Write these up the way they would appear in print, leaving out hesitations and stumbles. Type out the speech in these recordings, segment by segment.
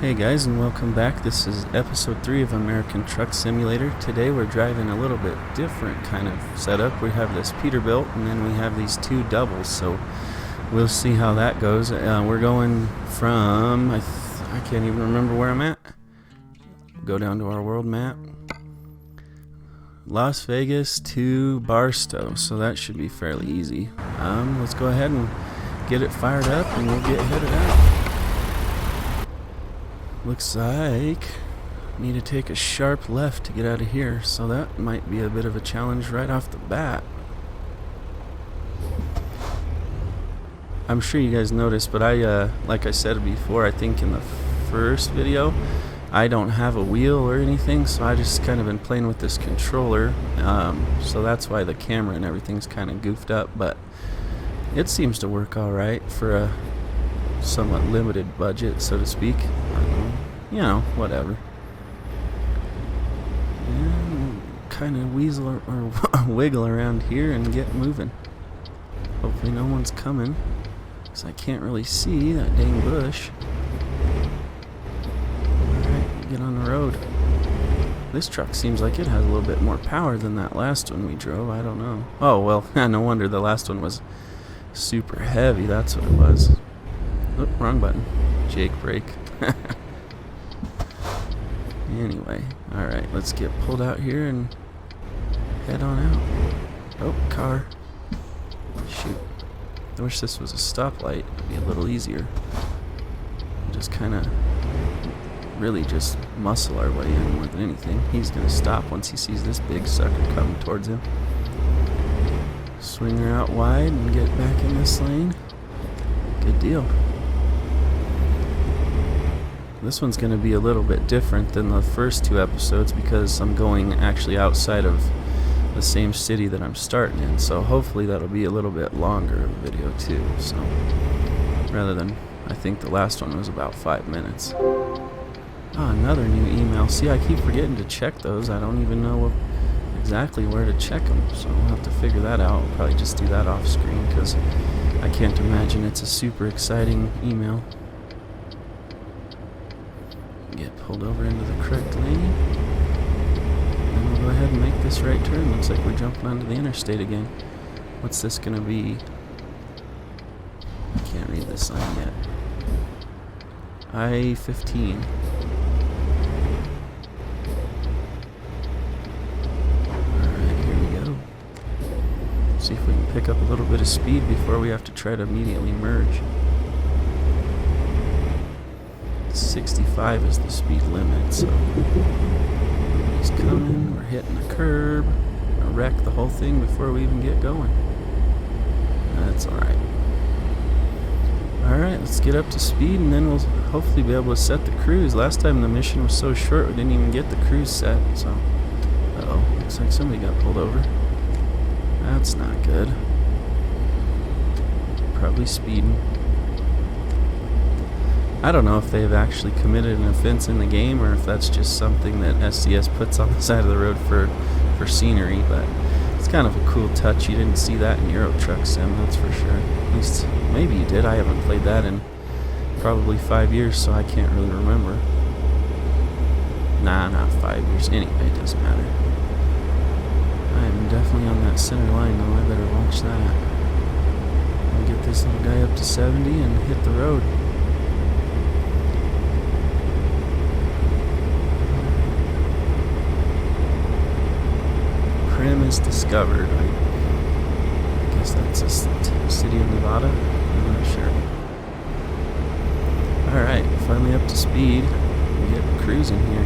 Hey guys, and welcome back. This is episode 3 of American Truck Simulator. Today we're driving a little bit different kind of setup. We have this Peterbilt and then we have these two doubles, so we'll see how that goes. We're going from, I can't even remember where I'm at. Go down to our world map. Las Vegas to Barstow, so that should be fairly easy. Let's go ahead and get it fired up and we'll get headed out. Looks like I need to take a sharp left to get out of here, so that might be a bit of a challenge right off the bat. I'm sure you guys noticed, but like I said before, I think in the first video, I don't have a wheel or anything, so I just kind of been playing with this controller, so that's why the camera and everything's kind of goofed up, but it seems to work alright for a somewhat limited budget, so to speak. You know, whatever. And kind of weasel or wiggle around here and get moving. Hopefully no one's coming, because I can't really see that dang bush. Alright, get on the road. This truck seems like it has a little bit more power than that last one we drove. I don't know. Oh, well, no wonder the last one was super heavy. That's what it was. Oh, wrong button. Jake brake. Anyway, alright, let's get pulled out here and head on out. Oh, car. Shoot. I wish this was a stoplight. It'd be a little easier. Just kind of really just muscle our way in more than anything. He's going to stop once he sees this big sucker coming towards him. Swing her out wide and get back in this lane. Good deal. This one's going to be a little bit different than the first two episodes because I'm going actually outside of the same city that I'm starting in, so hopefully that'll be a little bit longer of a video too, so rather than, I think the last one was about 5 minutes. Oh, another new email. See, I keep forgetting to check those. I don't even know exactly where to check them, so we'll have to figure that out. I'll probably just do that off screen because I can't imagine it's a super exciting email. Get pulled over into the correct lane. And we'll go ahead and make this right turn. Looks like we're jumping onto the interstate again. What's this gonna be? I can't read this sign yet. I-15. Alright, here we go. See if we can pick up a little bit of speed before we have to try to immediately merge. 65 is the speed limit, so he's coming, we're hitting a curb, gonna wreck the whole thing before we even get going. That's alright. Alright, let's get up to speed and then we'll hopefully be able to set the cruise. Last time the mission was so short we didn't even get the cruise set, so uh-oh, looks like somebody got pulled over. That's not good. Probably speeding. I don't know if they've actually committed an offense in the game or if that's just something that SCS puts on the side of the road for scenery, but it's kind of a cool touch. You didn't see that in Euro Truck Sim, that's for sure. At least, maybe you did. I haven't played that in probably 5 years, so I can't really remember. Nah, not 5 years. Anyway, it doesn't matter. I am definitely on that center line, though. I better watch that. I'll get this little guy up to 70 and hit the road. Is discovered. I guess that's a city of Nevada. I'm not sure. Alright, finally up to speed. We get cruising here.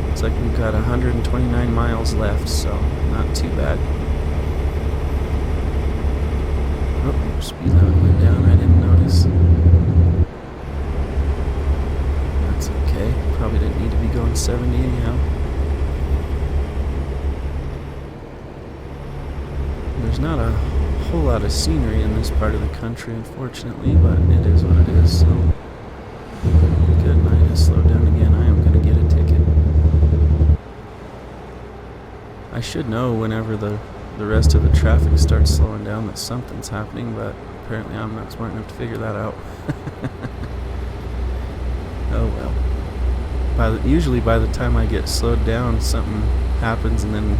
Looks like we've got 129 miles left, so not too bad. Oh, speed limit went down. I didn't notice. That's okay. Probably didn't need to be going 70 anyhow. There's not a whole lot of scenery in this part of the country, unfortunately, but it is what it is, so good. I just slowed down again. I am going to get a ticket. I should know whenever the rest of the traffic starts slowing down that something's happening, but apparently I'm not smart enough to figure that out. Oh well. usually by the time I get slowed down, something happens, and then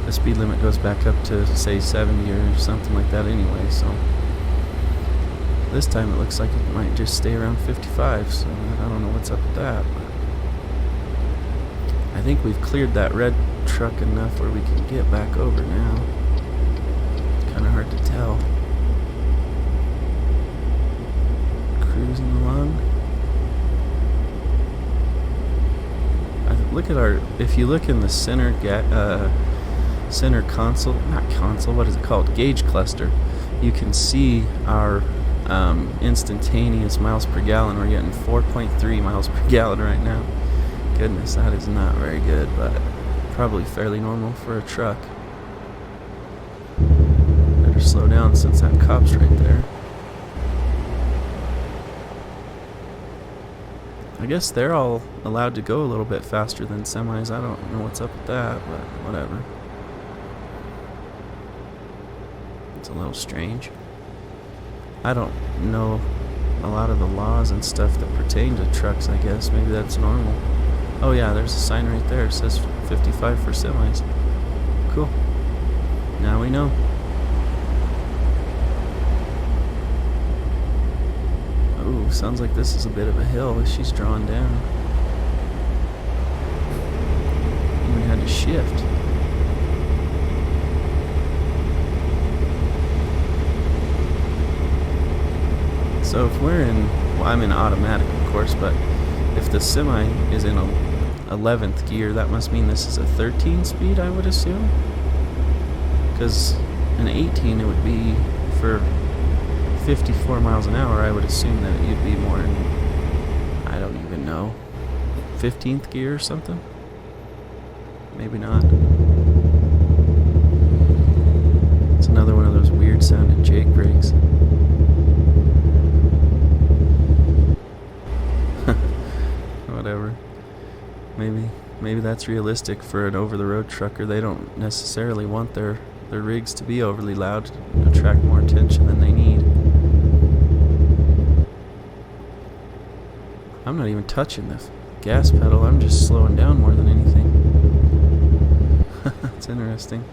the speed limit goes back up to, say, 70 or something like that anyway. So this time it looks like it might just stay around 55, so I don't know what's up with that. But I think we've cleared that red truck enough where we can get back over now. It's kind of hard to tell. Cruising along. Look at our, if you look in the center center console, not console, what is it called? Gauge cluster. You can see our instantaneous miles per gallon. We're getting 4.3 miles per gallon right now. Goodness, that is not very good, but probably fairly normal for a truck. Better slow down since that cop's right there. I guess they're all allowed to go a little bit faster than semis. I don't know what's up with that, but whatever. It's a little strange. I don't know a lot of the laws and stuff that pertain to trucks, I guess. Maybe that's normal. Oh yeah, there's a sign right there. It says 55 for semis. Cool. Now we know. Ooh, sounds like this is a bit of a hill as she's drawn down. Even had to shift. So if we're in, well, I'm in automatic of course, but if the semi is in 11th gear, that must mean this is a 13 speed, I would assume. Because an 18 it would be for 54 miles an hour. I would assume that you'd be more in, I don't even know, 15th gear or something? Maybe not. It's another one of those weird sounding Jake brakes. Whatever. Maybe that's realistic for an over-the-road trucker. They don't necessarily want their rigs to be overly loud to attract more attention than they need. I'm not even touching the gas pedal. I'm just slowing down more than anything. It's interesting.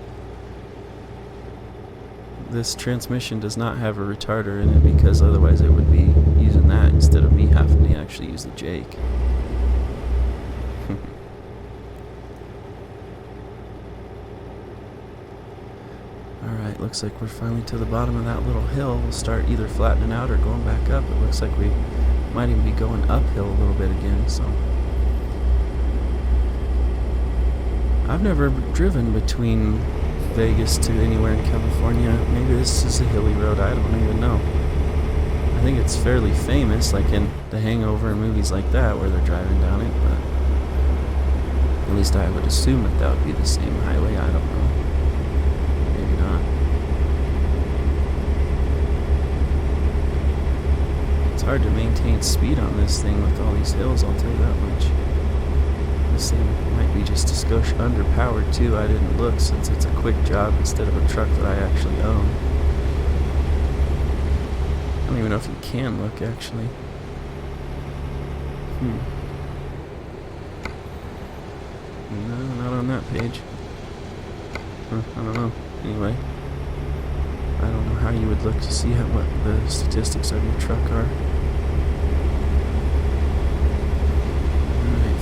This transmission does not have a retarder in it because otherwise it would be using that instead of me having to actually use the Jake. Alright, looks like we're finally to the bottom of that little hill. We'll start either flattening out or going back up. It looks like we might even be going uphill a little bit again, so. I've never driven between Vegas to anywhere in California. Maybe this is a hilly road, I don't even know. I think it's fairly famous, like in The Hangover and movies like that where they're driving down it, but at least I would assume that would be the same highway. I don't know. Maybe not. It's hard to maintain speed on this thing with all these hills, I'll tell you that much. This thing might be just a skosh underpowered too. I didn't look since it's a quick job instead of a truck that I actually own. I don't even know if you can look actually. No, not on that page. I don't know. Anyway, I don't know how you would look to see what the statistics of your truck are.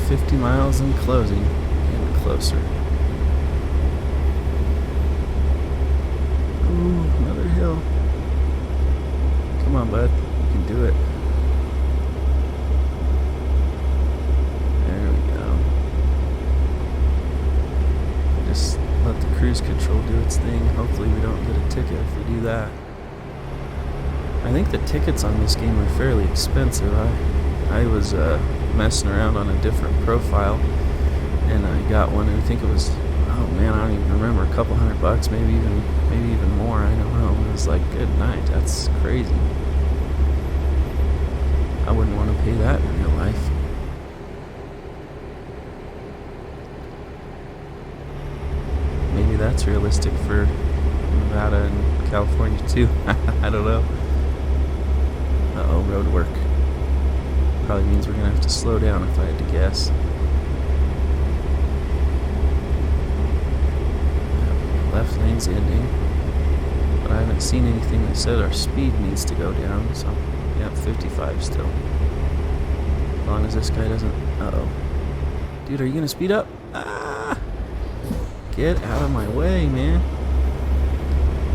50 miles and closing, getting closer. Ooh, another hill. Come on, bud, you can do it. There we go. Just let the cruise control do its thing. Hopefully we don't get a ticket if we do that. I think the tickets on this game are fairly expensive. I was messing around on a different profile and I got one, and I think it was, oh man, I don't even remember, a couple $100, maybe even more, I don't know. It was like, good night, that's crazy. I wouldn't want to pay that in real life. Maybe that's realistic for Nevada and California too. I don't know. Uh-oh, road work. probably means we're going to have to slow down if I had to guess. Left lane's ending, but I haven't seen anything that said our speed needs to go down, so yeah, 55 still. As long as this guy doesn't... Uh-oh. Dude, are you going to speed up? Ah! Get out of my way, man.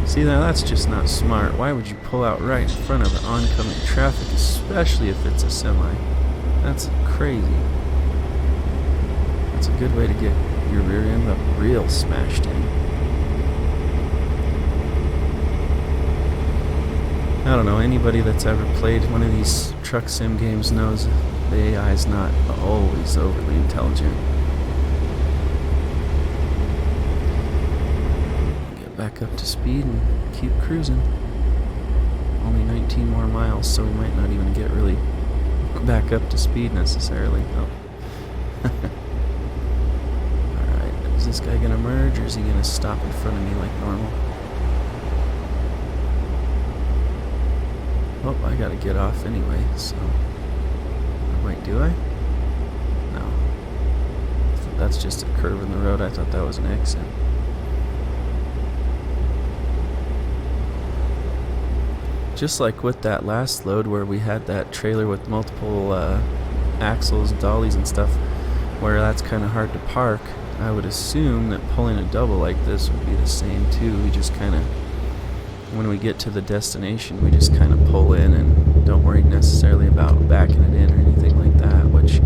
See, now that's just not smart. Why would you pull out right in front of oncoming traffic, especially if it's a semi? That's crazy. That's a good way to get your rear end up real smashed in. I don't know, anybody that's ever played one of these truck sim games knows the AI is not always overly intelligent. Back up to speed and keep cruising. Only 19 more miles, so we might not even get really back up to speed necessarily. Oh. Alright, is this guy gonna merge or is he gonna stop in front of me like normal? Oh, I gotta get off anyway, so... Wait, do I? No. That's just a curve in the road. I thought that was an exit. Just like with that last load where we had that trailer with multiple axles, dollies and stuff, where that's kind of hard to park, I would assume that pulling a double like this would be the same too. We just kind of, when we get to the destination, we just kind of pull in and don't worry necessarily about backing it in or anything like that, which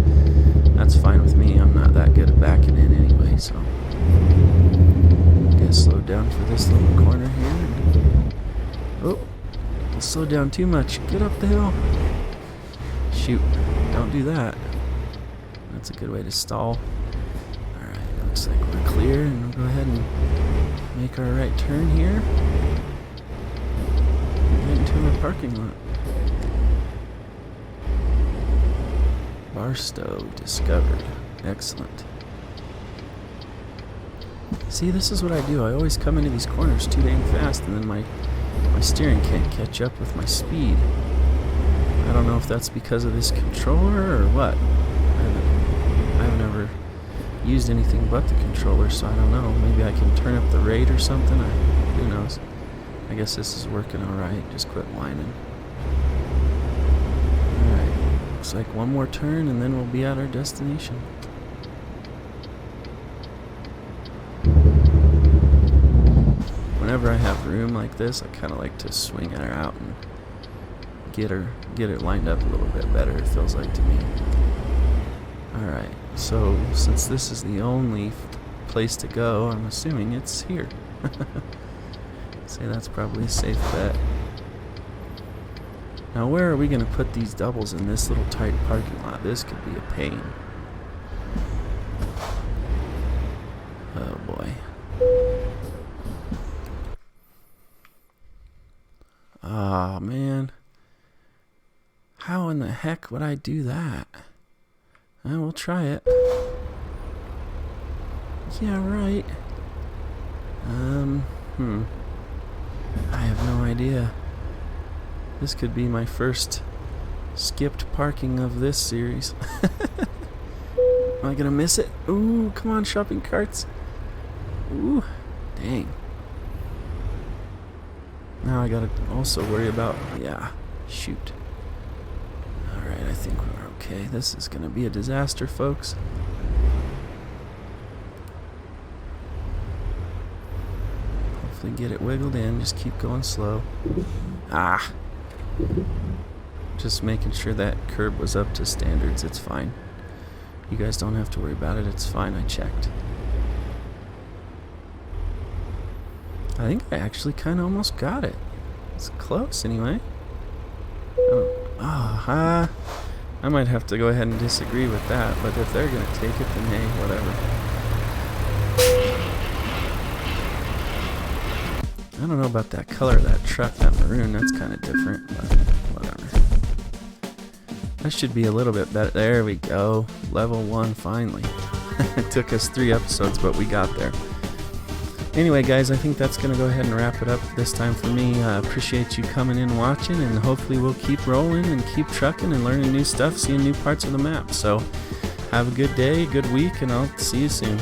that's fine with me. I'm not that good at backing in anyway, so get slowed down for this little corner here. Oh. Slow down too much. Get up the hill. Shoot. Don't do that. That's a good way to stall. Alright, looks like we're clear, and we'll go ahead and make our right turn here. Get into our parking lot. Barstow discovered. Excellent. See, this is what I do. I always come into these corners too dang fast, and then my steering can't catch up with my speed. I don't know if that's because of this controller or what. I've never used anything but the controller, so I don't know. Maybe I can turn up the rate or something. Who knows? I guess this is working alright. Just quit whining. Alright. Looks like one more turn and then we'll be at our destination. Whenever I have room like this, I kind of like to swing her out and get her lined up a little bit better, it feels like to me. Alright, so since this is the only place to go, I'm assuming it's here. Say that's probably a safe bet. Now where are we going to put these doubles in this little tight parking lot? This could be a pain. Oh boy. Aw, man. How in the heck would I do that? We'll try it. Yeah, right. I have no idea. This could be my first skipped parking of this series. Am I gonna miss it? Ooh, come on, shopping carts. Ooh, dang. Now I gotta also worry about, yeah, shoot. Alright, I think we're okay. This is gonna be a disaster, folks. Hopefully get it wiggled in, just keep going slow. Ah! Just making sure that curb was up to standards, it's fine. You guys don't have to worry about it, it's fine, I checked. I think I actually kind of almost got it. It's close, anyway. I might have to go ahead and disagree with that, but if they're going to take it, then hey, whatever. I don't know about that color of that truck, that maroon, that's kind of different, but whatever. That should be a little bit better. There we go. Level 1, finally. It took us 3 episodes, but we got there. Anyway, guys, I think that's going to go ahead and wrap it up this time for me. Appreciate you coming in, watching, and hopefully we'll keep rolling and keep trucking and learning new stuff, seeing new parts of the map. So have a good day, good week, and I'll see you soon.